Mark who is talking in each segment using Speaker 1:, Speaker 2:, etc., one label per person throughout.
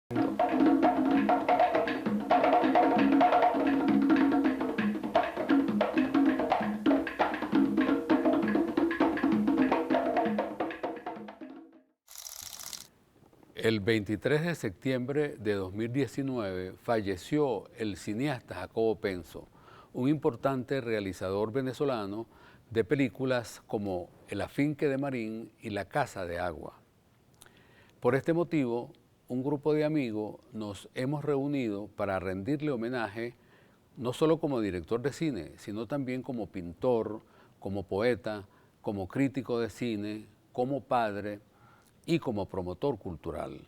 Speaker 1: El 23 de septiembre de 2019 falleció el cineasta Jacobo Penso, un importante realizador venezolano de películas como El afinque de Marín y La casa de agua. Por este motivo, un grupo de amigos nos hemos reunido para rendirle homenaje no solo como director de cine, sino también como pintor, como poeta, como crítico de cine, como padre y como promotor cultural.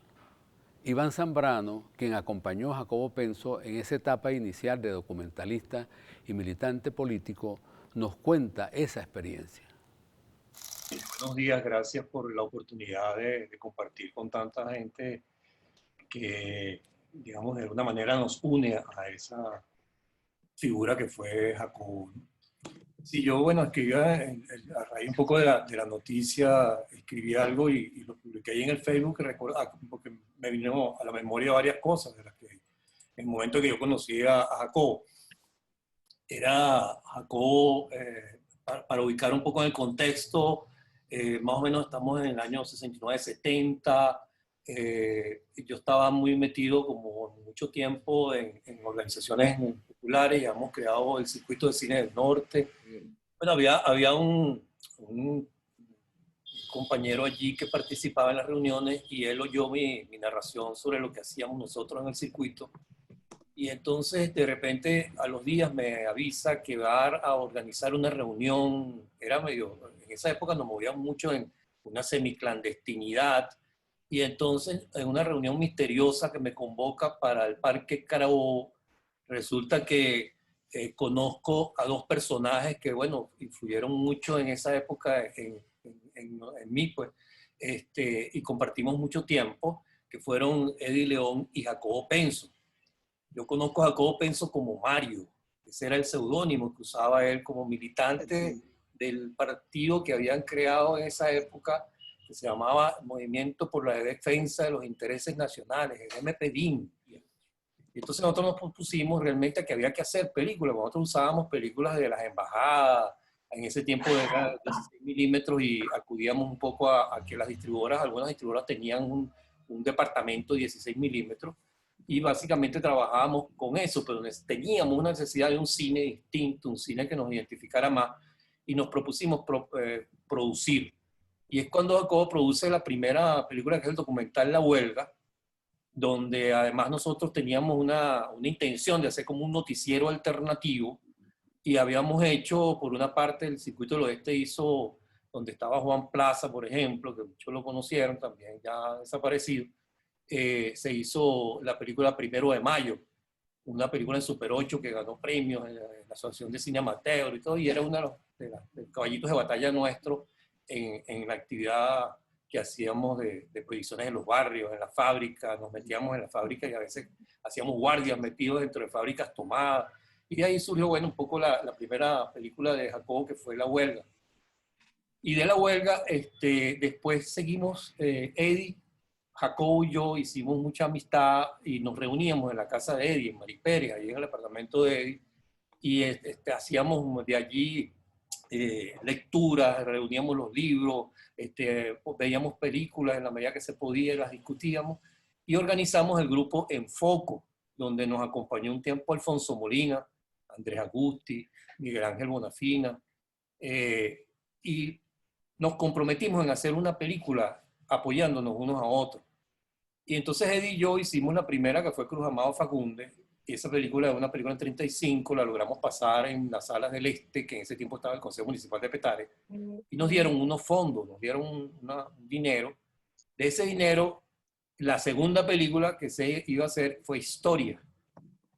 Speaker 1: Iván Zambrano, quien acompañó a Jacobo Penso en esa etapa inicial de documentalista y militante político, nos cuenta esa experiencia.
Speaker 2: Buenos días, gracias por la oportunidad de compartir con tanta gente que, digamos, de alguna manera nos une a esa figura que fue Jacobo. Sí, yo, bueno, escribía a raíz un poco de la noticia, escribí algo y lo publiqué ahí en el Facebook, porque me vino a la memoria varias cosas de las que en el momento que yo conocí a Jacobo. Era Jacobo, para ubicar un poco en el contexto, más o menos estamos en el año 69-70. Yo estaba muy metido como mucho tiempo en organizaciones populares, ya hemos creado el Circuito de Cine del Norte. Bueno, había un compañero allí que participaba en las reuniones y él oyó mi narración sobre lo que hacíamos nosotros en el circuito. Y entonces de repente a los días me avisa que va a organizar una reunión. Era medio, en esa época nos movíamos mucho en una semiclandestinidad. Y entonces en una reunión misteriosa que me convoca para el Parque Carabobo, resulta que conozco a dos personajes que, bueno, influyeron mucho en esa época en mí, pues, y compartimos mucho tiempo, que fueron Eddie León y Jacobo Penso. Yo conozco a Jacobo Penso como Mario, ese era el seudónimo que usaba él como militante del partido que habían creado en esa época, que se llamaba Movimiento por la Defensa de los Intereses Nacionales, el MPDIN. Y entonces nosotros nos propusimos realmente que había que hacer películas. Nosotros usábamos películas de las embajadas, en ese tiempo era 16 milímetros y acudíamos un poco a que las distribuidoras, algunas distribuidoras tenían un departamento de 16 milímetros y básicamente trabajábamos con eso, pero teníamos una necesidad de un cine distinto, un cine que nos identificara más y nos propusimos producir. Y es cuando Jacobo produce la primera película, que es el documental La Huelga, donde además nosotros teníamos una intención de hacer como un noticiero alternativo y habíamos hecho, por una parte, el Circuito del Oeste hizo, donde estaba Juan Plaza, por ejemplo, que muchos lo conocieron, también ya desaparecido, se hizo la película Primero de Mayo, una película en Super 8 que ganó premios en la Asociación de Cine Amateur y todo, y era uno de los caballitos de batalla nuestros en la actividad que hacíamos de proyecciones en los barrios, en la fábrica, nos metíamos en la fábrica y a veces hacíamos guardias metidos dentro de fábricas tomadas. Y de ahí surgió, bueno, un poco la primera película de Jacobo, que fue La Huelga. Y de La Huelga, después seguimos, Eddie, Jacobo y yo hicimos mucha amistad y nos reuníamos en la casa de Eddie, en Maripérez, ahí en el apartamento de Eddie, y hacíamos de allí lecturas, reuníamos los libros, veíamos películas en la medida que se podía, las discutíamos, y organizamos el grupo Enfoco, donde nos acompañó un tiempo Alfonso Molina, Andrés Agusti, Miguel Ángel Bonafina, y nos comprometimos en hacer una película apoyándonos unos a otros. Y entonces Eddie y yo hicimos la primera, que fue Cruz Amado Fagundes, y esa película es una película en 35, la logramos pasar en las salas del Este, que en ese tiempo estaba el Consejo Municipal de Petare, y nos dieron unos fondos, nos dieron un dinero. De ese dinero, la segunda película que se iba a hacer fue Historia,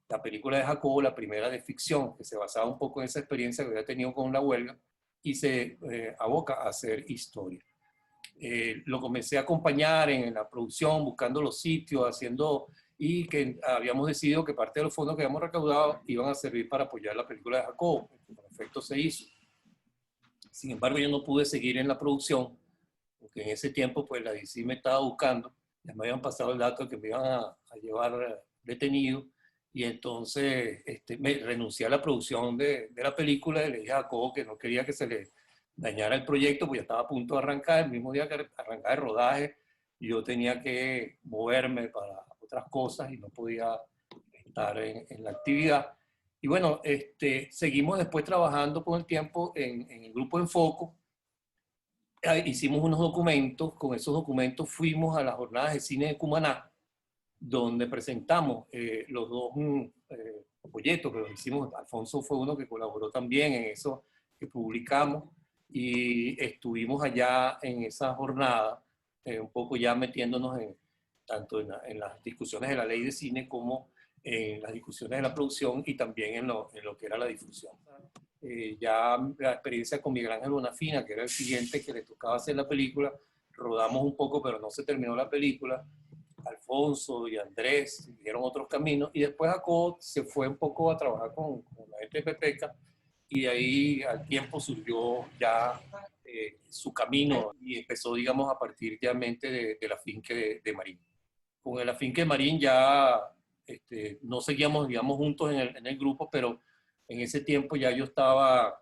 Speaker 2: la película de Jacobo, la primera de ficción, que se basaba un poco en esa experiencia que había tenido con La Huelga, y se aboca a hacer Historia. Lo comencé a acompañar en la producción, buscando los sitios, haciendo, y que habíamos decidido que parte de los fondos que habíamos recaudado iban a servir para apoyar la película de Jacobo. Por efecto se hizo. Sin embargo, yo no pude seguir en la producción, porque en ese tiempo pues la DC me estaba buscando, ya me habían pasado el dato de que me iban a llevar detenido, y entonces me renuncié a la producción de la película y le dije a Jacobo que no quería que se le dañara el proyecto, porque ya estaba a punto de arrancar, el mismo día que arrancaba el rodaje, y yo tenía que moverme para otras cosas y no podía estar en la actividad. Y bueno, seguimos después trabajando con el tiempo en el grupo Enfoco. Hicimos unos documentos, con esos documentos fuimos a las jornadas de cine de Cumaná, donde presentamos los dos folletos que los hicimos. Alfonso fue uno que colaboró también en eso que publicamos, y estuvimos allá en esa jornada, un poco ya metiéndonos tanto en las discusiones de la ley de cine como en las discusiones de la producción y también en lo que era la difusión. Ya la experiencia con Miguel Ángel Bonafina, que era el siguiente que le tocaba hacer la película, rodamos un poco, pero no se terminó la película. Alfonso y Andrés siguieron otros caminos, y después Jacob se fue un poco a trabajar con la gente de Pepeca, y de ahí al tiempo surgió ya su camino, y empezó, digamos, a partir ya de la finca de Marín. Con la finca de Marín ya no seguíamos, digamos, juntos en el grupo, pero en ese tiempo ya yo estaba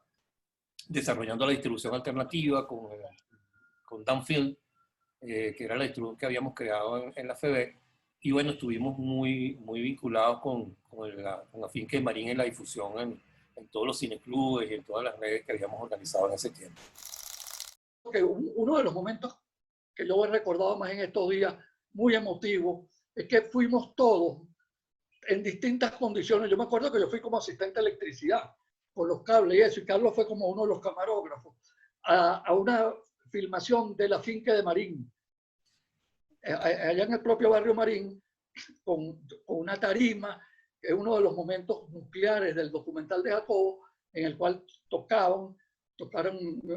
Speaker 2: desarrollando la distribución alternativa con Danfield, que era la distribución que habíamos creado en la FB. Y bueno, estuvimos muy vinculados con la finca de Marín en la difusión en todos los cineclubes y en todas las redes que habíamos organizado en ese tiempo.
Speaker 3: Uno de los momentos que yo he recordado más en estos días, muy emotivo, es que fuimos todos en distintas condiciones. Yo me acuerdo que yo fui como asistente de electricidad con los cables y eso, y Carlos fue como uno de los camarógrafos a una filmación de la finca de Marín, allá en el propio barrio Marín, con una tarima, que es uno de los momentos nucleares del documental de Jacobo, en el cual tocaron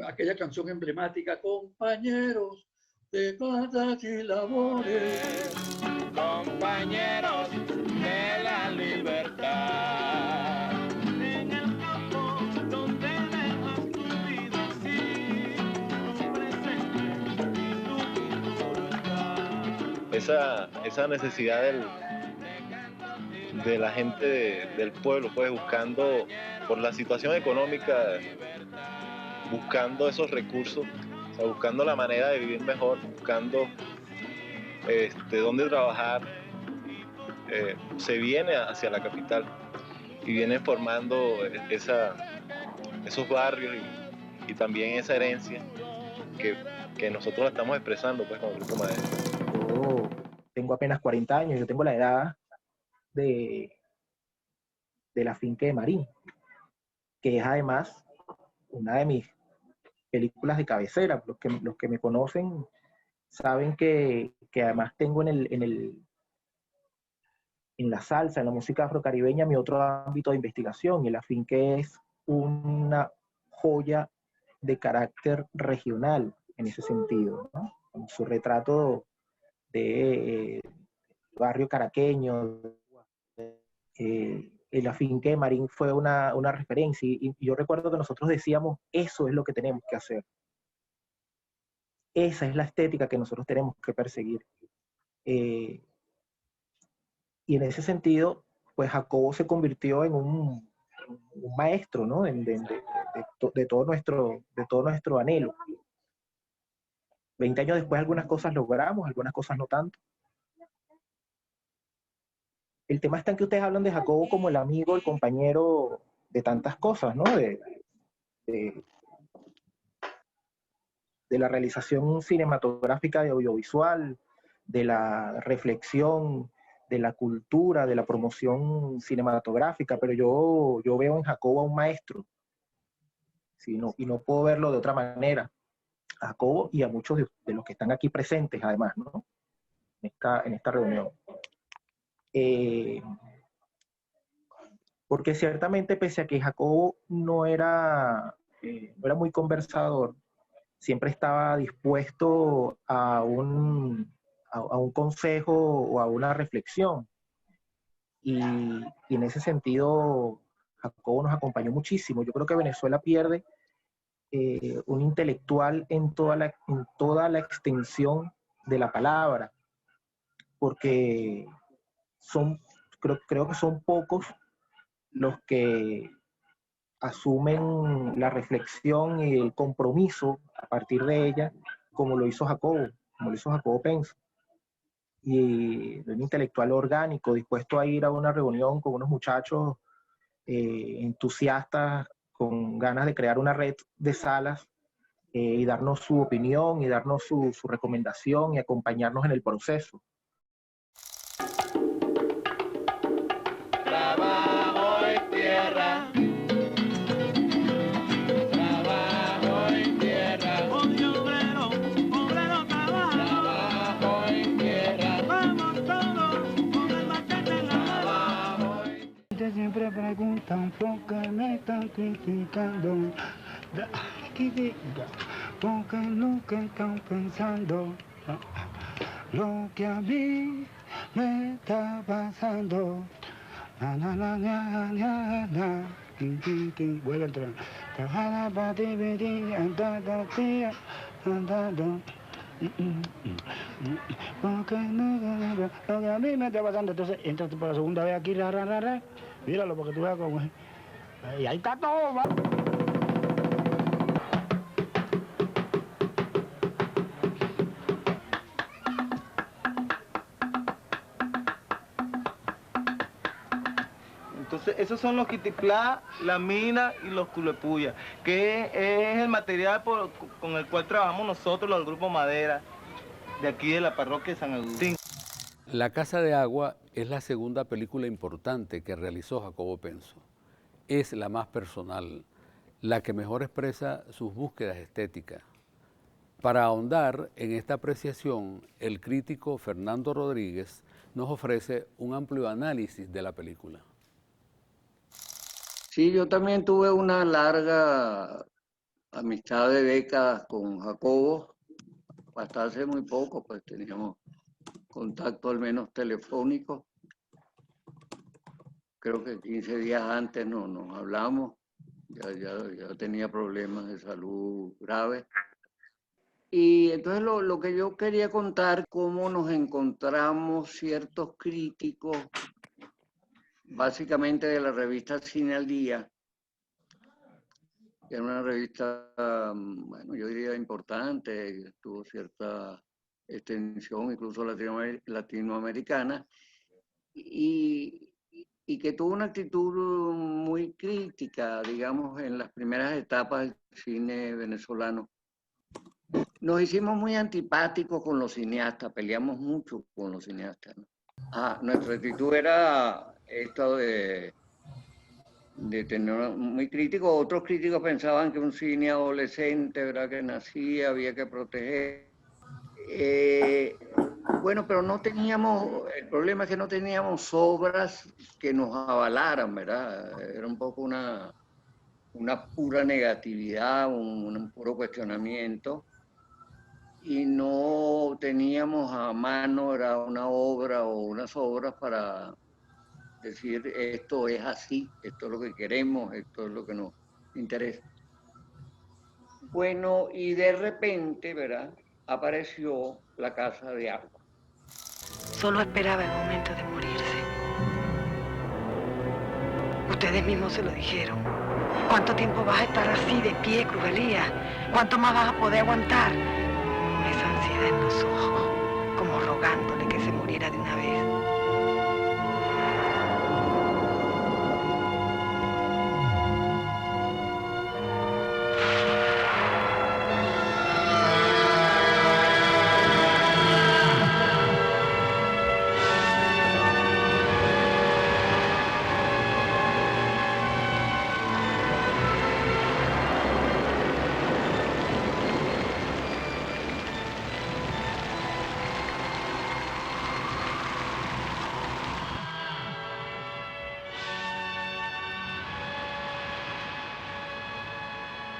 Speaker 3: aquella canción emblemática, compañeros de casas y labores,
Speaker 4: compañeros de la libertad. En el campo donde dejas tu vida así, tu presente y tu futuro está.
Speaker 5: Esa necesidad de la gente del pueblo, pues buscando, por la situación económica, buscando esos recursos, o sea, buscando la manera de vivir mejor, buscando dónde trabajar, se viene hacia la capital y viene formando esos barrios y también esa herencia que nosotros la estamos expresando, pues, con el Grupo Madera.
Speaker 6: Yo tengo apenas 40 años, yo tengo la edad de la finca de Marín, que es además una de mis películas de cabecera. Los que me conocen saben que además tengo en la salsa, en la música afrocaribeña, mi otro ámbito de investigación, y la finca es una joya de carácter regional en ese sentido, ¿no? Con su retrato de barrio caraqueño. La finca de Marín fue una referencia, y yo recuerdo que nosotros decíamos, eso es lo que tenemos que hacer. Esa es la estética que nosotros tenemos que perseguir. Y en ese sentido, pues Jacobo se convirtió en un maestro, ¿no? de todo nuestro anhelo. 20 años después algunas cosas logramos, algunas cosas no tanto. El tema está en que ustedes hablan de Jacobo como el amigo, el compañero de tantas cosas, ¿no? De la realización cinematográfica y audiovisual, de la reflexión, de la cultura, de la promoción cinematográfica, pero yo veo en Jacobo a un maestro, ¿sí? Y no puedo verlo de otra manera. A Jacobo y a muchos de los que están aquí presentes, además, ¿no? En esta reunión. Porque ciertamente, pese a que Jacobo no era muy conversador, siempre estaba dispuesto a un consejo o a una reflexión. Y en ese sentido, Jacobo nos acompañó muchísimo. Yo creo que Venezuela pierde un intelectual en toda la extensión de la palabra. porque creo que son pocos los que asumen la reflexión y el compromiso a partir de ella, como lo hizo Jacobo Penso. Y un intelectual orgánico, dispuesto a ir a una reunión con unos muchachos entusiastas, con ganas de crear una red de salas y darnos su opinión y darnos su recomendación y acompañarnos en el proceso.
Speaker 4: Trabajo en tierra. Trabajo en tierra. Obrero, obrero, trabajo en tierra. Vamos todos con el machete en la mano. Siempre preguntan por qué me están criticando. Porque nunca están pensando lo que a mí me está pasando. Na, na, na, na, na, na. Vuelve a entrar. Porque no, lo que a mí me está pasando. Entonces entras por la segunda vez aquí, míralo porque tú veas cómo es. Y ahí está todo, ¿va?
Speaker 7: Entonces, esos son los quitiplá, la mina y los culepuyas, que es el material con el cual trabajamos nosotros, los del Grupo Madera, de aquí de la parroquia de San Agustín.
Speaker 1: La Casa de Agua es la segunda película importante que realizó Jacobo Penso. Es la más personal, la que mejor expresa sus búsquedas estéticas. Para ahondar en esta apreciación, el crítico Fernando Rodríguez nos ofrece un amplio análisis de la película.
Speaker 3: Sí, yo también tuve una larga amistad de décadas con Jacobo. Hasta hace muy poco, pues teníamos contacto al menos telefónico. Creo que 15 días antes nos hablamos. Ya tenía problemas de salud graves. Y entonces lo que yo quería contar, cómo nos encontramos ciertos críticos, básicamente de la revista Cine al Día, que era una revista, bueno, yo diría importante, tuvo cierta extensión, incluso latinoamericana, y que tuvo una actitud muy crítica, digamos, en las primeras etapas del cine venezolano. Nos hicimos muy antipáticos con los cineastas, peleamos mucho con los cineastas, ¿no? Nuestra actitud era esto de tener muy crítico. Otros críticos pensaban que un cine adolescente, ¿verdad?, que nacía, había que proteger. Bueno, pero no teníamos, el problema es que no teníamos obras que nos avalaran, ¿verdad? Era un poco una pura negatividad, un puro cuestionamiento. Y no teníamos a mano, era una obra o unas obras para decir esto es así, esto es lo que queremos, esto es lo que nos interesa. Bueno, y de repente, ¿verdad?, apareció La Casa de Agua.
Speaker 8: Solo esperaba el momento de morirse. Ustedes mismos se lo dijeron. ¿Cuánto tiempo vas a estar así de pie, Cruvelía? ¿Cuánto más vas a poder aguantar? Con esa ansiedad en los ojos, como rogándole que se muriera de una vez.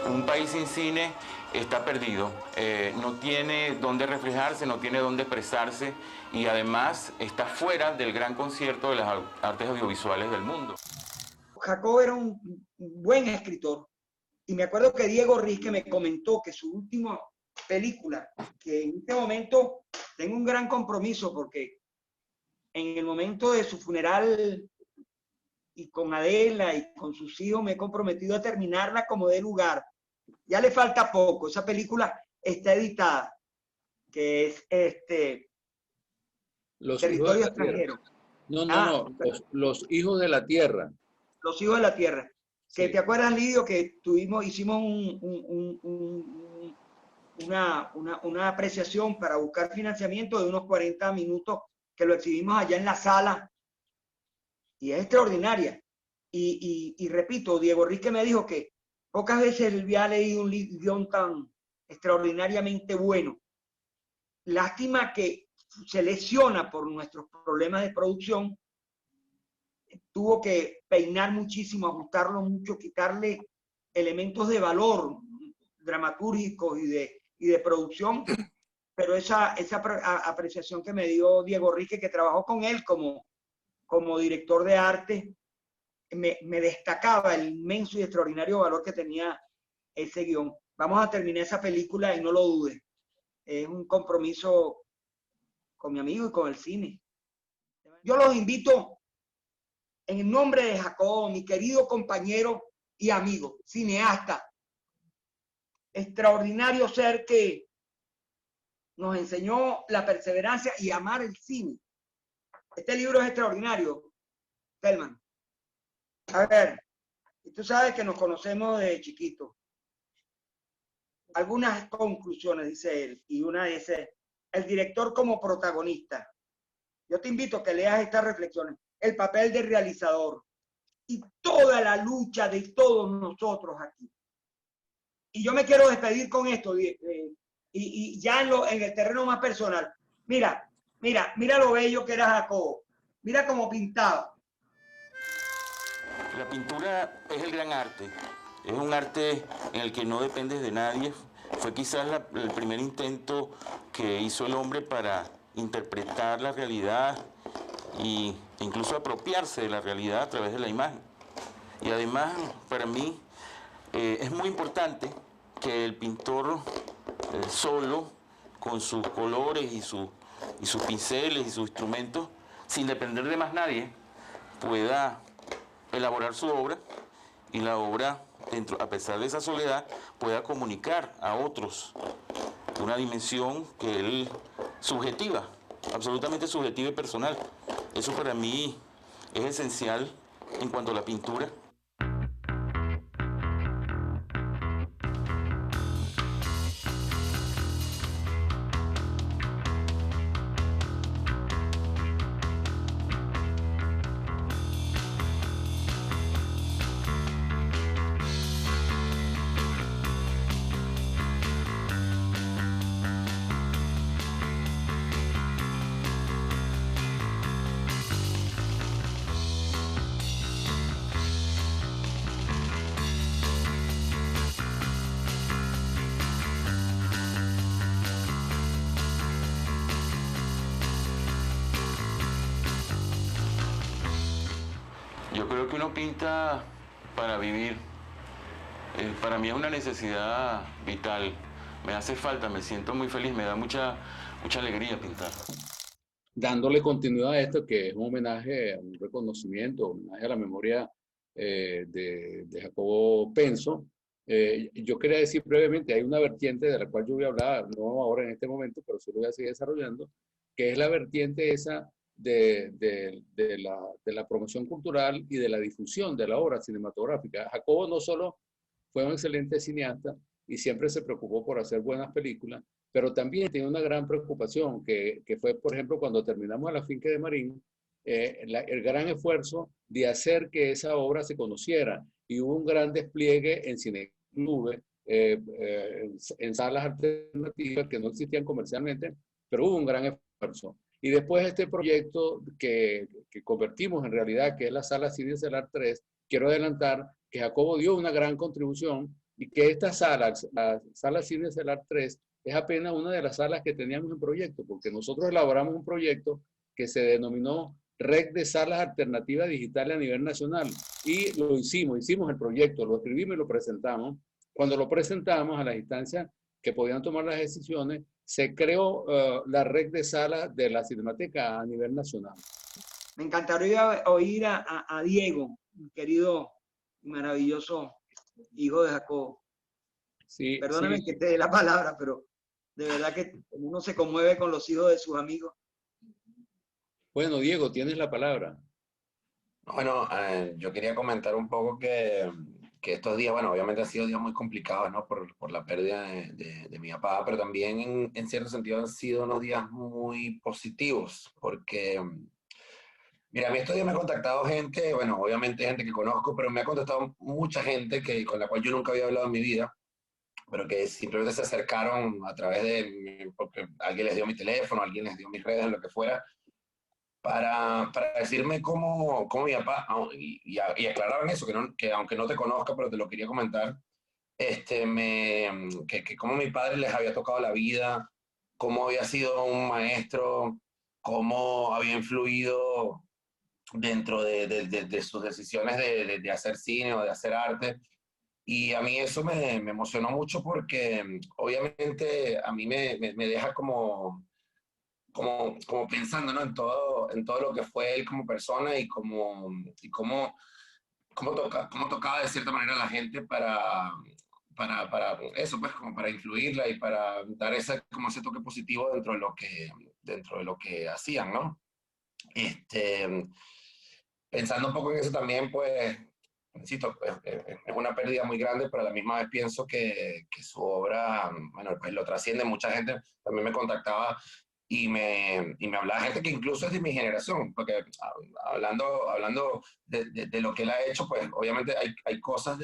Speaker 9: Un país sin cine está perdido, no tiene dónde reflejarse, no tiene dónde expresarse y además está fuera del gran concierto de las artes audiovisuales del mundo.
Speaker 10: Jacobo era un buen escritor y me acuerdo que Diego Risque me comentó que su última película, que en este momento tengo un gran compromiso porque en el momento de su funeral y con Adela y con sus hijos me he comprometido a terminarla como dé lugar. Ya le falta poco, esa película está editada, que es
Speaker 1: Los
Speaker 10: Territorio
Speaker 1: hijos de la tierra.
Speaker 10: Extranjero.
Speaker 1: No, los hijos de la tierra.
Speaker 10: Los hijos de la tierra. Que
Speaker 1: Sí.
Speaker 10: te acuerdas, Lidio, que hicimos una apreciación para buscar financiamiento de unos 40 minutos que lo exhibimos allá en la sala y es extraordinaria. Y repito, Diego Rique me dijo que pocas veces él había leído un guión tan extraordinariamente bueno. Lástima que se lesiona por nuestros problemas de producción. Tuvo que peinar muchísimo, ajustarlo mucho, quitarle elementos de valor dramatúrgicos y de producción, pero esa apreciación que me dio Diego Rique, que trabajó con él como director de arte, me destacaba el inmenso y extraordinario valor que tenía ese guión. Vamos a terminar esa película y no lo dudes. Es un compromiso con mi amigo y con el cine. Yo los invito en el nombre de Jacobo, mi querido compañero y amigo, cineasta, extraordinario ser que nos enseñó la perseverancia y amar el cine. Este libro es extraordinario, Telman. A ver, tú sabes que nos conocemos de chiquito. Algunas conclusiones, dice él, y una dice, el director como protagonista. Yo te invito a que leas estas reflexiones. El papel de realizador y toda la lucha de todos nosotros aquí. Y yo me quiero despedir con esto, y ya en el terreno más personal. Mira lo bello que era Jacobo. Mira cómo pintaba.
Speaker 9: La pintura es el gran arte. Es un arte en el que no dependes de nadie. Fue quizás el primer intento que hizo el hombre para interpretar la realidad e incluso apropiarse de la realidad a través de la imagen. Y además, para mí, es muy importante que el pintor solo, con sus colores y sus pinceles y sus instrumentos, sin depender de más nadie, pueda elaborar su obra y la obra, a pesar de esa soledad, pueda comunicar a otros una dimensión que él subjetiva, absolutamente subjetiva y personal. Eso para mí es esencial en cuanto a la pintura. Yo creo que uno pinta para vivir. Para mí es una necesidad vital. Me hace falta, me siento muy feliz, me da mucha alegría pintar.
Speaker 1: Dándole continuidad a esto, que es un homenaje, un reconocimiento, un homenaje a la memoria de Jacobo Penso. Yo quería decir brevemente, hay una vertiente de la cual yo voy a hablar, no ahora en este momento, pero sí lo voy a seguir desarrollando, que es la vertiente esa de la promoción cultural y de la difusión de la obra cinematográfica. Jacobo no solo fue un excelente cineasta y siempre se preocupó por hacer buenas películas, pero también tiene una gran preocupación que fue, por ejemplo, cuando terminamos La Finca de Marín, el gran esfuerzo de hacer que esa obra se conociera, y hubo un gran despliegue en cineclubes, en salas alternativas que no existían comercialmente, pero hubo un gran esfuerzo. Y después este proyecto que convertimos en realidad, que es la Sala Cine Celar 3, quiero adelantar que Jacobo dio una gran contribución y que esta sala, la Sala Cine Celar 3, es apenas una de las salas que teníamos en proyecto, porque nosotros elaboramos un proyecto que se denominó Red de Salas Alternativas Digitales a nivel nacional, y lo hicimos el proyecto, lo escribimos y lo presentamos. Cuando lo presentamos a las instancias que podían tomar las decisiones, se creó la red de salas de la Cinemateca a nivel nacional.
Speaker 10: Me encantaría oír a Diego, mi querido y maravilloso hijo de Jacobo.
Speaker 11: Sí,
Speaker 10: Perdóname
Speaker 11: sí.
Speaker 10: que te dé la palabra, pero de verdad que uno se conmueve con los hijos de sus amigos.
Speaker 11: Bueno, Diego, tienes la palabra.
Speaker 12: Bueno, yo quería comentar un poco que estos días, bueno, obviamente han sido días muy complicados, ¿no? Por la pérdida de mi papá, pero también en cierto sentido han sido unos días muy positivos, porque, mira, a mí estos días me ha contactado gente, bueno, obviamente gente que conozco, pero me ha contactado mucha gente con la cual yo nunca había hablado en mi vida, pero que simplemente se acercaron a través porque alguien les dio mi teléfono, alguien les dio mis redes, lo que fuera para decirme cómo mi papá, y aclaraban eso, que aunque no te conozca, pero te lo quería comentar, que cómo mi padre les había tocado la vida, cómo había sido un maestro, cómo había influido dentro de sus decisiones de hacer cine o de hacer arte. Y a mí eso me emocionó mucho porque obviamente a mí me deja como pensando, ¿no? En todo lo que fue él como persona y cómo tocaba de cierta manera a la gente para eso, pues, como para influirla y para dar como ese toque positivo dentro de lo que hacían, ¿no? Este, Pensando un poco en eso también, pues, insisto, es una pérdida muy grande, pero a la misma vez pienso que su obra, bueno, pues lo trasciende. Mucha gente también me contactaba y me hablaba gente que incluso es de mi generación, porque hablando de lo que él ha hecho, pues obviamente hay cosas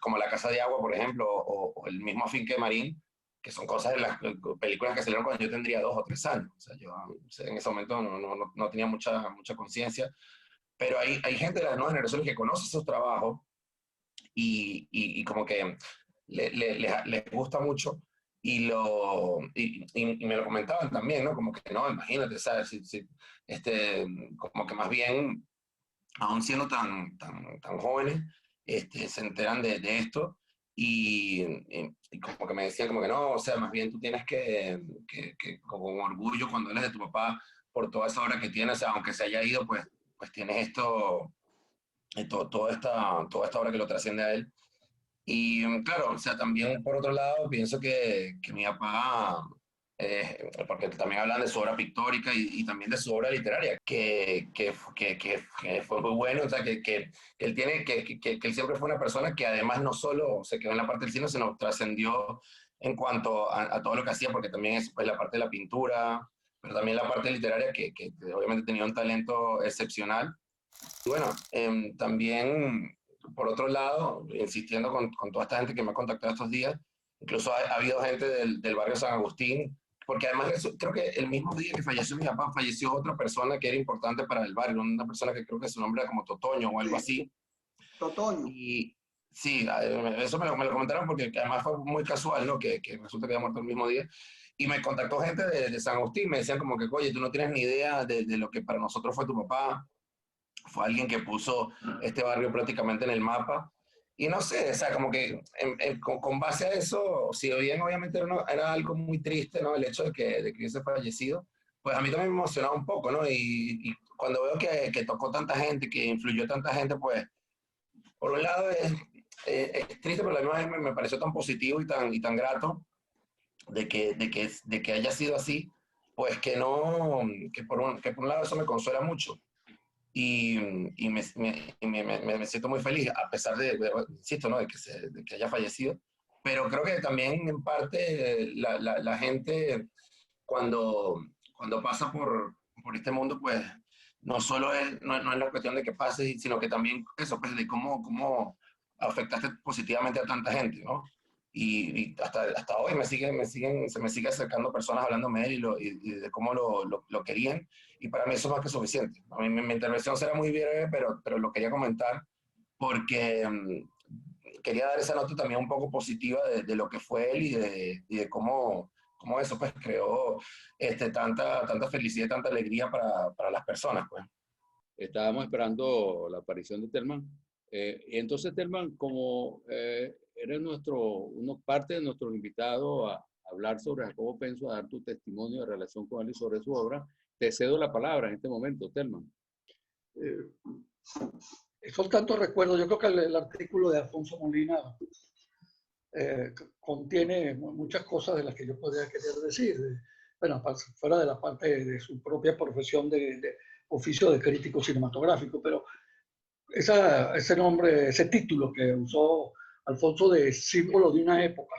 Speaker 12: como La Casa de Agua, por ejemplo, o el mismo Finque Marín, que son cosas de las películas que salieron cuando yo tendría 2 o 3 años. O sea, yo en ese momento no tenía mucha conciencia, pero hay gente de las nuevas generaciones que conoce esos trabajos y como que les gusta mucho y me lo comentaban también, ¿no? Como que no, imagínate, ¿sabes? Como que más bien, aún siendo tan jóvenes, se enteran de esto y como que me decían como que no, o sea, más bien tú tienes que con orgullo cuando eres de tu papá por toda esa obra que tienes, o sea, aunque se haya ido, pues tienes toda esta obra que lo trasciende a él. Y claro, o sea, también por otro lado, pienso que mi papá, porque también hablan de su obra pictórica y también de su obra literaria, que fue muy bueno, o sea, que él tiene, que él siempre fue una persona que además no solo se quedó en la parte del cine, sino trascendió en cuanto a todo lo que hacía, porque también es pues, la parte de la pintura, pero también la parte literaria, que obviamente tenía un talento excepcional. Y bueno, también, por otro lado, insistiendo con toda esta gente que me ha contactado estos días, incluso ha habido gente del barrio San Agustín, porque además creo que el mismo día que falleció mi papá, falleció otra persona que era importante para el barrio, una persona que creo que su nombre era como Totoño o algo así.
Speaker 10: Totoño.
Speaker 12: Y sí, eso me lo comentaron porque además fue muy casual, ¿no? Que resulta que había muerto el mismo día. Y me contactó gente de San Agustín, me decían como que, oye, tú no tienes ni idea de lo que para nosotros fue tu papá, fue alguien que puso este barrio prácticamente en el mapa. Y no sé, o sea, como que con base a eso, si bien obviamente era algo muy triste, ¿no? El hecho de que hubiese fallecido, pues a mí también me emocionaba un poco, ¿no? Y cuando veo que tocó tanta gente, que influyó tanta gente, pues por un lado es triste, pero a la misma vez me pareció tan positivo y tan grato de que haya sido así, pues que no, que por un lado eso me consuela mucho y, me siento muy feliz, a pesar insisto, ¿no? De que haya fallecido. Pero creo que también en parte la gente cuando pasa por este mundo, pues no solo no es la cuestión de que pase, sino que también eso, pues de cómo afectaste positivamente a tanta gente, ¿no? Y hasta hoy se me sigue acercando personas hablándome de él y de cómo lo querían. Y para mí eso es más que suficiente. A mí, mi intervención será muy breve, pero lo quería comentar porque quería dar esa nota también un poco positiva de lo que fue él y de cómo eso pues creó tanta felicidad y tanta alegría para las personas. Pues.
Speaker 11: Estábamos esperando la aparición de Telman. Y entonces, Telman, como eres parte de nuestro invitado a hablar sobre Jacobo Penso, a dar tu testimonio de relación con él y sobre su obra, te cedo la palabra en este momento, Telman.
Speaker 3: Son tantos recuerdos. Yo creo que el artículo de Alfonso Molina contiene muchas cosas de las que yo podría querer decir. Bueno, fuera de la parte de su propia profesión de oficio de crítico cinematográfico, pero ese nombre, ese título que usó Alfonso de símbolo de una época,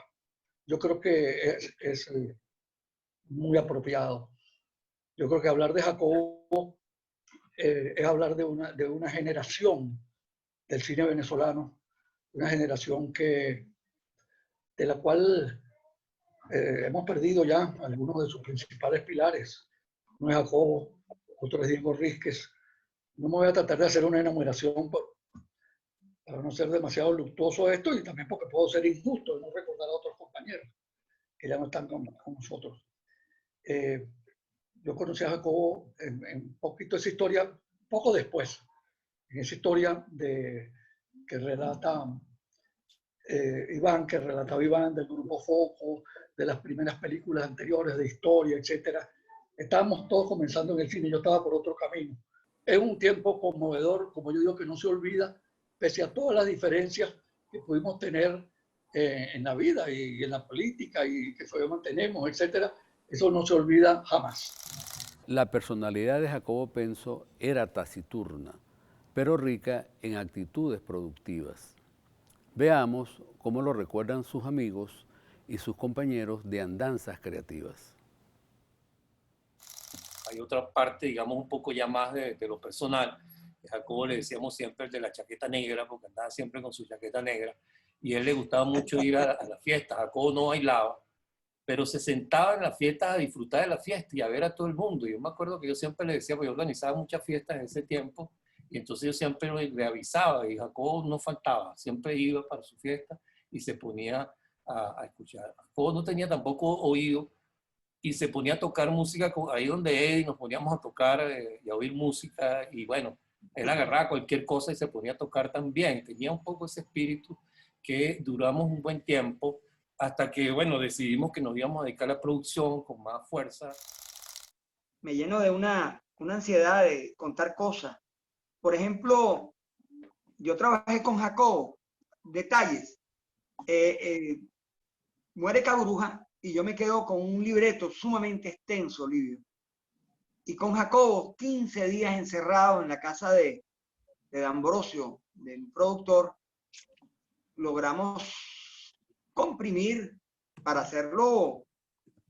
Speaker 3: yo creo que es muy apropiado. Yo creo que hablar de Jacobo es hablar de una generación del cine venezolano, una generación de la cual hemos perdido ya algunos de sus principales pilares. Uno es Jacobo, otro es Diego Rísquez. No me voy a tratar de hacer una enumeración para no ser demasiado luctuoso esto y también porque puedo ser injusto y no recordar a otros compañeros que ya no están con nosotros. Yo conocí a Jacobo en poquito esa historia, poco después, en esa historia que relata Iván, que relataba Iván del Grupo Foco, de las primeras películas anteriores de historia, etc. Estábamos todos comenzando en el cine, yo estaba por otro camino. Es un tiempo conmovedor, como yo digo, que no se olvida, pese a todas las diferencias que pudimos tener en la vida y en la política y que todavía mantenemos, etc. Eso no se olvida jamás.
Speaker 1: La personalidad de Jacobo Penso era taciturna, pero rica en actitudes productivas. Veamos cómo lo recuerdan sus amigos y sus compañeros de andanzas creativas.
Speaker 2: Hay otra parte, digamos, un poco ya más de lo personal. A Jacobo le decíamos siempre el de la chaqueta negra, porque andaba siempre con su chaqueta negra, y a él le gustaba mucho ir a las fiestas. Jacobo no bailaba, pero se sentaba en la fiesta a disfrutar de la fiesta y a ver a todo el mundo. Y yo me acuerdo que yo siempre le decía, porque yo organizaba muchas fiestas en ese tiempo, y entonces yo siempre le avisaba, y Jacobo no faltaba, siempre iba para su fiesta y se ponía a escuchar. Jacobo no tenía tampoco oído y se ponía a tocar música ahí donde él, y nos poníamos a tocar y a oír música, y bueno, él agarraba cualquier cosa y se ponía a tocar también. Tenía un poco ese espíritu que duramos un buen tiempo, hasta que, bueno, decidimos que nos íbamos a dedicar a la producción con más fuerza.
Speaker 10: Me lleno de una ansiedad de contar cosas. Por ejemplo, yo trabajé con Jacobo, detalles. Muere Cabruja y yo me quedo con un libreto sumamente extenso, Livio. Y con Jacobo, 15 días encerrado en la casa de Ambrosio, del productor, logramos comprimir para hacerlo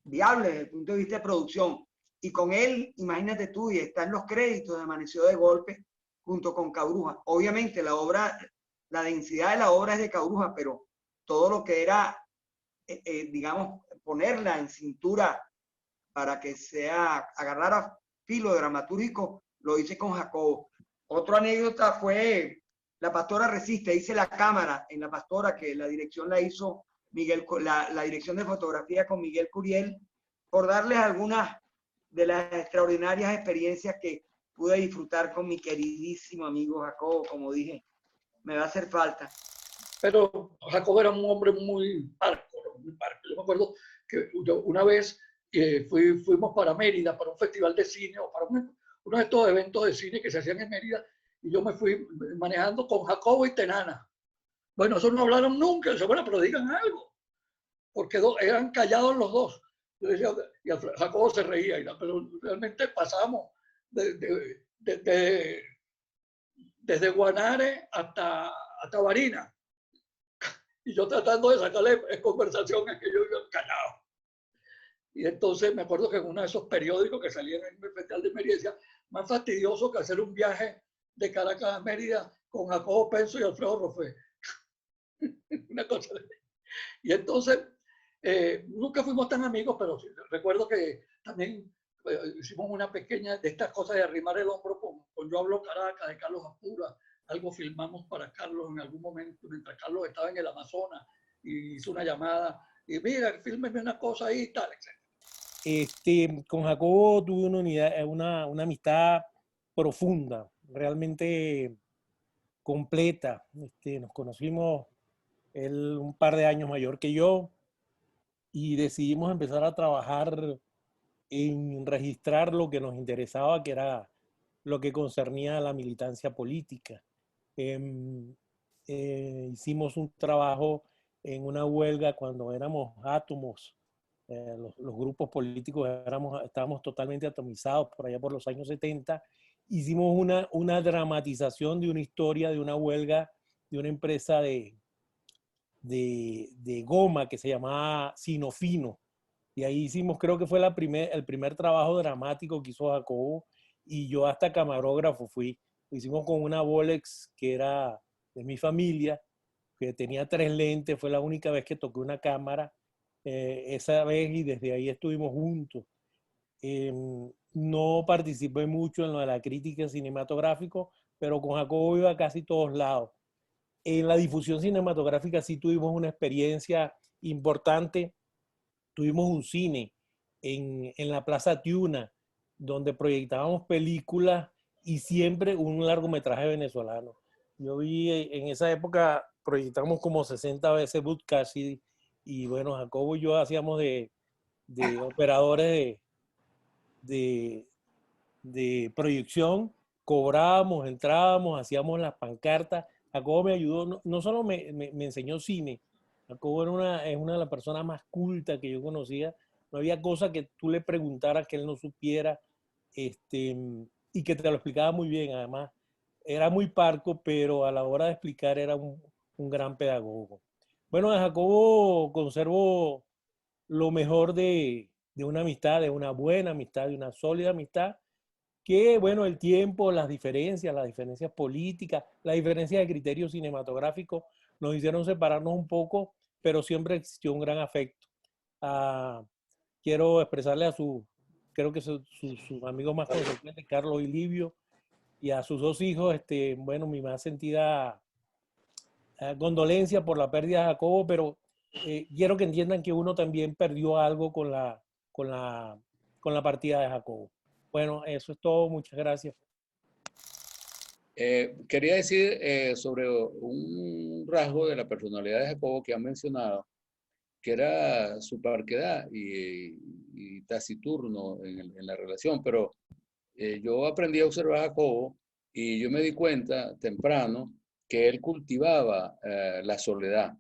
Speaker 10: viable desde el punto de vista de producción. Y con él, imagínate tú, y está en los créditos de Amaneció de Golpe, junto con Cabruja. Obviamente la densidad de la obra es de Cabruja, pero todo lo que era, digamos, ponerla en cintura para que agarrara filo dramatúrgico, lo hice con Jacobo. Otra anécdota fue La Pastora Resiste. Hice la cámara en La Pastora, que la dirección la hizo Miguel, la dirección de fotografía con Miguel Curiel, por darles algunas de las extraordinarias experiencias que pude disfrutar con mi queridísimo amigo Jacobo. Como dije, me va a hacer falta.
Speaker 3: Pero Jacobo era un hombre muy parco. Yo me acuerdo que una vez fuimos para Mérida, para un festival de cine o para uno de estos eventos de cine que se hacían en Mérida, y yo me fui manejando con Jacobo y Tenana. Bueno, esos no hablaron nunca. Yo, bueno, pero digan algo, porque eran callados los dos. Yo decía, y Jacobo se reía, pero realmente pasamos desde Guanare hasta Barinas. Y yo tratando de sacarle conversación a que yo iba callado. Y entonces me acuerdo que en uno de esos periódicos que salían en el Festival de Mérida decía, más fastidioso que hacer un viaje de Caracas a Mérida con Jacobo Penso y Alfredo Roffé. Una cosa de... Y entonces, nunca fuimos tan amigos, pero recuerdo que también hicimos una pequeña de estas cosas de arrimar el hombro con Yo Hablo Caracas, de Carlos Apura. Algo filmamos para Carlos en algún momento, mientras Carlos estaba en el Amazonas, y hizo una llamada, y mira, fílmeme una cosa ahí y tal, etc.
Speaker 13: Con Jacobo tuve una amistad profunda, realmente completa. Nos conocimos, él un par de años mayor que yo, y decidimos empezar a trabajar en registrar lo que nos interesaba, que era lo que concernía a la militancia política. Hicimos un trabajo en una huelga cuando éramos átomos. Los grupos políticos estábamos totalmente atomizados por allá por los años 70. Hicimos una dramatización de una historia de una huelga de una empresa de goma que se llamaba Sinofino. Y ahí hicimos, creo que fue el primer trabajo dramático que hizo Jacobo, y yo hasta camarógrafo fui. Lo hicimos con una Bolex que era de mi familia, que tenía 3 lentes, fue la única vez que toqué una cámara esa vez, y desde ahí estuvimos juntos. No participé mucho en lo de la crítica cinematográfica, pero con Jacobo iba a casi todos lados. En la difusión cinematográfica sí tuvimos una experiencia importante. Tuvimos un cine en la Plaza Tiuna, donde proyectábamos películas y siempre un largometraje venezolano. Yo vi en esa época, proyectamos como 60 veces Bootcast, y bueno, Jacobo y yo hacíamos de operadores de proyección, cobrábamos, entrábamos, hacíamos las pancartas. Jacobo me ayudó, no solo me enseñó cine. Jacobo es una de las personas más cultas que yo conocía. No había cosa que tú le preguntaras que él no supiera, y que te lo explicaba muy bien. Además, era muy parco, pero a la hora de explicar era un gran pedagogo. Bueno, de Jacobo conservo lo mejor de una amistad, de una buena amistad, de una sólida amistad, que, bueno, el tiempo, las diferencias políticas, las diferencias de criterios cinematográficos nos hicieron separarnos un poco, pero siempre existió un gran afecto. Quiero expresarle creo que sus amigos más consecuentes, Carlos y Livio, y a sus 2 hijos, bueno, mi más sentida condolencia por la pérdida de Jacobo, pero quiero que entiendan que uno también perdió algo con la partida de Jacobo. Bueno, eso es todo. Muchas gracias.
Speaker 11: Quería decir sobre un rasgo de la personalidad de Jacobo que han mencionado, que era su parquedad y taciturno en la relación, pero yo aprendí a observar a Jacobo y yo me di cuenta temprano que él cultivaba la soledad,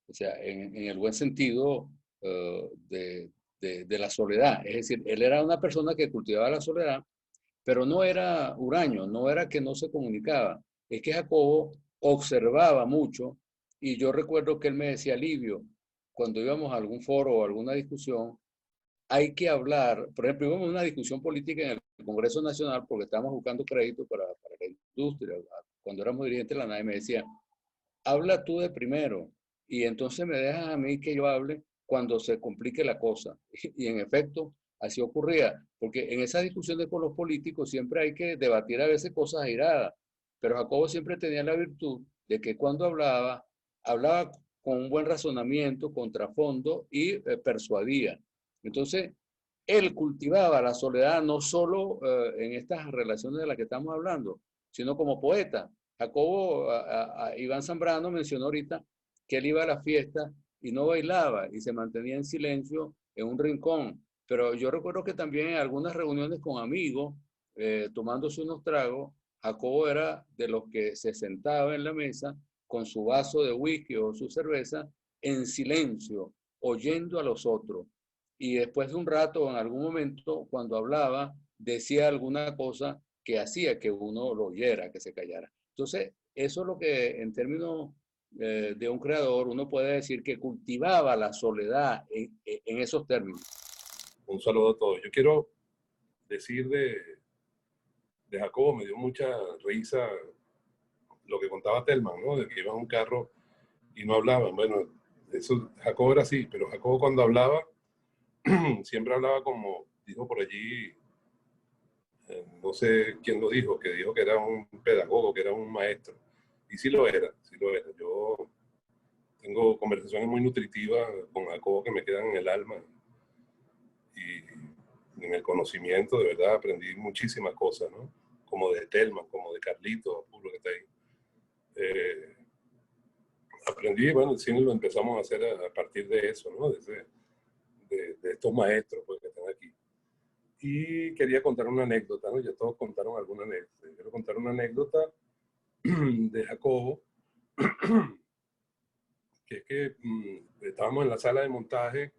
Speaker 11: o sea, en el buen sentido de la soledad. Es decir, él era una persona que cultivaba la soledad, pero no era huraño, no era que no se comunicaba. Es que Jacobo observaba mucho, y yo recuerdo que él me decía, Livio, cuando íbamos a algún foro o alguna discusión, hay que hablar. Por ejemplo, íbamos a una discusión política en el Congreso Nacional porque estábamos buscando crédito para la industria. Cuando éramos dirigentes de la NAE, me decía, habla tú de primero y entonces me dejas a mí que yo hable cuando se complique la cosa. Y en efecto, así ocurría, porque en esas discusiones con los políticos siempre hay que debatir a veces cosas airadas, pero Jacobo siempre tenía la virtud de que cuando hablaba con un buen razonamiento, contrafondo, y persuadía. Entonces, él cultivaba la soledad no solo en estas relaciones de las que estamos hablando, sino como poeta. Jacobo, Iván Zambrano mencionó ahorita que él iba a la fiesta y no bailaba y se mantenía en silencio en un rincón. Pero yo recuerdo que también en algunas reuniones con amigos, tomándose unos tragos, Jacobo era de los que se sentaba en la mesa con su vaso de whisky o su cerveza en silencio, oyendo a los otros. Y después de un rato, en algún momento, cuando hablaba, decía alguna cosa que hacía que uno lo oyera, que se callara. Entonces, eso es lo que en términos de un creador uno puede decir que cultivaba la soledad en esos términos.
Speaker 14: Un saludo a todos. Yo quiero decir de Jacobo, me dio mucha risa lo que contaba Telman, ¿no? De que iba en un carro y no hablaban. Bueno, eso, Jacobo era así, pero Jacobo cuando hablaba, siempre hablaba como, dijo por allí, no sé quién lo dijo, que dijo que era un pedagogo, que era un maestro. Y sí lo era, sí lo era. Yo tengo conversaciones muy nutritivas con Jacobo que me quedan en el alma. Y en el conocimiento, de verdad, aprendí muchísimas cosas, ¿no? Como de Telman, como de Carlito, puro que está ahí. Aprendí, bueno, el cine lo empezamos a hacer a partir de eso, ¿no? De estos maestros pues, que están aquí. y quería contar una anécdota, ¿no? Ya todos contaron alguna anécdota. Quiero contar una anécdota de Jacobo, que es que estábamos en la sala de montaje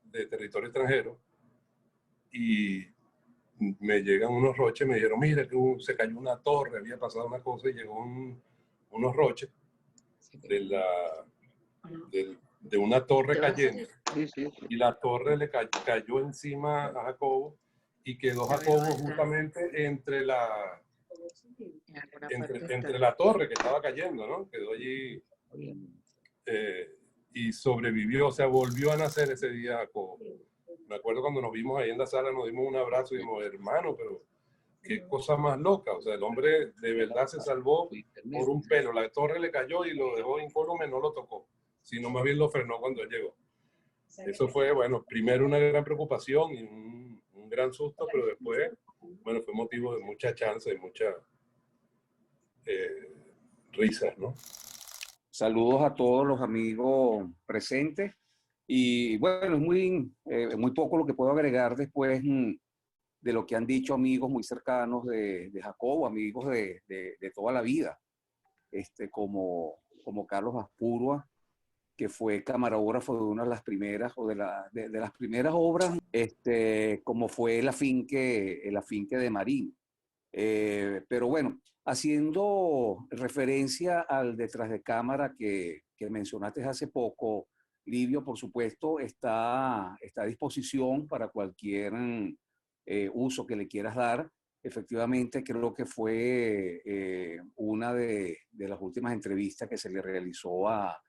Speaker 14: de Territorio Extranjero y me llegan unos roches, me dijeron, mira, que se cayó una torre, había pasado una cosa y llegó unos roches de una torre cayendo. Y la torre le cayó encima a Jacobo y quedó Jacobo justamente entre la torre que estaba cayendo, ¿no? Quedó allí y sobrevivió, o sea, volvió a nacer ese día Jacobo. Me acuerdo cuando nos vimos ahí en la sala, nos dimos un abrazo y dijimos, hermano, pero qué cosa más loca. O sea, el hombre de verdad se salvó por un pelo. La torre le cayó y lo dejó incólume, no lo tocó, sino más bien lo frenó cuando él llegó. Eso fue, bueno, primero una gran preocupación y un gran susto, pero después, bueno, fue motivo de mucha chance, de muchas risas, ¿no?
Speaker 15: Saludos a todos los amigos presentes. Y bueno, es muy poco lo que puedo agregar después de lo que han dicho amigos muy cercanos de Jacobo, amigos de toda la vida, como Carlos Aspurua, que fue camarógrafo de una de las primeras, o de las primeras obras, como fue el afinque de Marín. Pero bueno, haciendo referencia al detrás de cámara que mencionaste hace poco, Livio, por supuesto, está a disposición para cualquier uso que le quieras dar. Efectivamente, creo que fue una de las últimas entrevistas que se le realizó a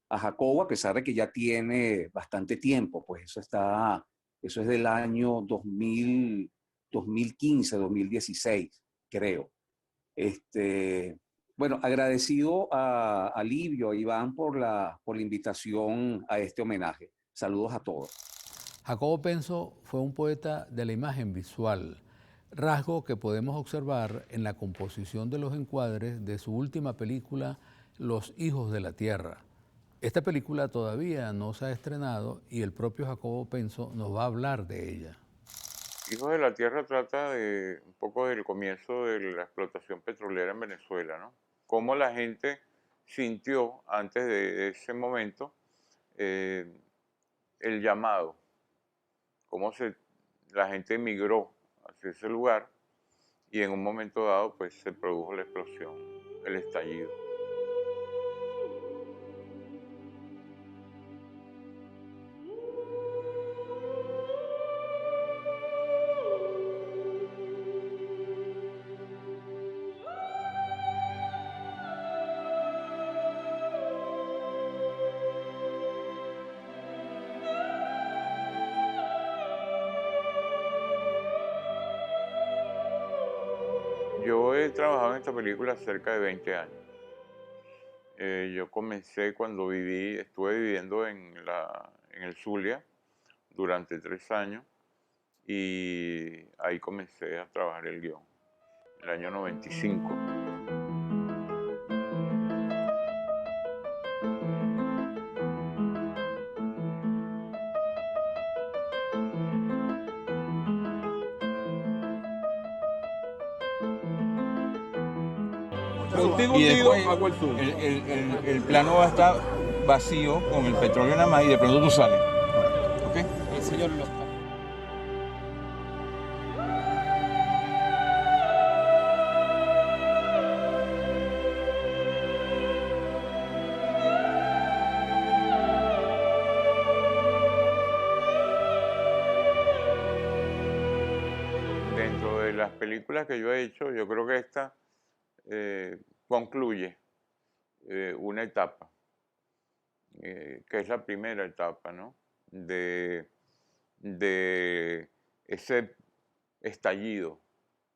Speaker 15: Jacobo, a pesar de que ya tiene bastante tiempo, pues eso es del año 2015, 2016, creo. Bueno, agradecido a Livio, a Iván por la invitación a este homenaje. Saludos a todos.
Speaker 1: Jacobo Penso fue un poeta de la imagen visual, rasgo que podemos observar en la composición de los encuadres de su última película, Los Hijos de la Tierra. Esta película todavía no se ha estrenado y el propio Jacobo Penso nos va a hablar de ella.
Speaker 9: Hijos de la Tierra trata un poco del comienzo de la explotación petrolera en Venezuela, ¿no? Cómo la gente sintió antes de ese momento el llamado, cómo la gente emigró hacia ese lugar y en un momento dado pues se produjo la explosión, el estallido. Yo he trabajado en esta película cerca de 20 años. Yo comencé cuando estuve viviendo en el Zulia durante 3 años y ahí comencé a trabajar el guión, el año 95.
Speaker 16: Y después el plano va a estar vacío con el petróleo nada más y de pronto tú sales. ¿Ok?
Speaker 17: El señor lo
Speaker 9: Dentro de las películas que yo he hecho, yo creo que esta concluye una etapa, que es la primera etapa, ¿no? de ese estallido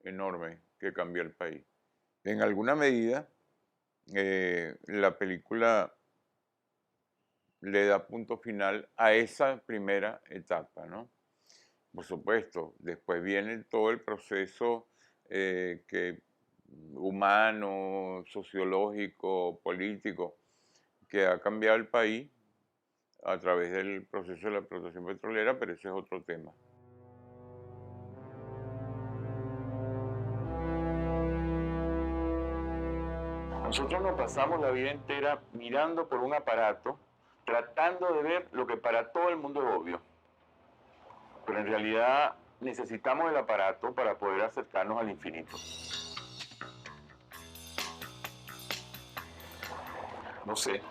Speaker 9: enorme que cambió el país. En alguna medida, la película le da punto final a esa primera etapa, ¿no? Por supuesto, después viene todo el proceso humano, sociológico, político, que ha cambiado el país a través del proceso de la explotación petrolera, pero ese es otro tema. Nosotros nos pasamos la vida entera mirando por un aparato, tratando de ver lo que para todo el mundo es obvio. Pero en realidad necesitamos el aparato para poder acercarnos al infinito. No sé.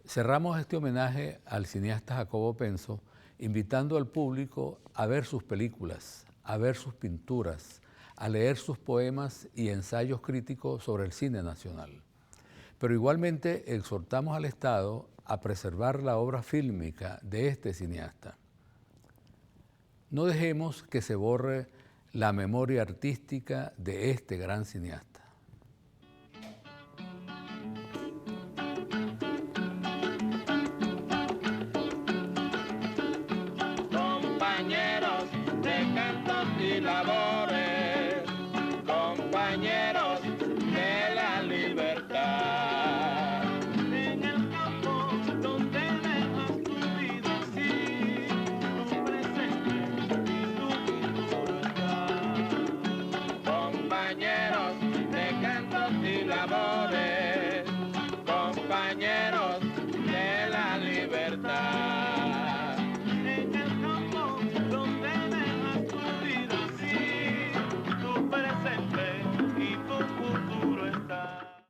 Speaker 1: Cerramos este homenaje al cineasta Jacobo Penso, invitando al público a ver sus películas, a ver sus pinturas, a leer sus poemas y ensayos críticos sobre el cine nacional. Pero igualmente exhortamos al Estado a preservar la obra fílmica de este cineasta. No dejemos que se borre la memoria artística de este gran cineasta.
Speaker 4: Compañeros de cantos y labores, compañeros de la libertad. En el campo donde dejas tu vida así, tu presente y tu futuro está. Compañeros de cantos y labores.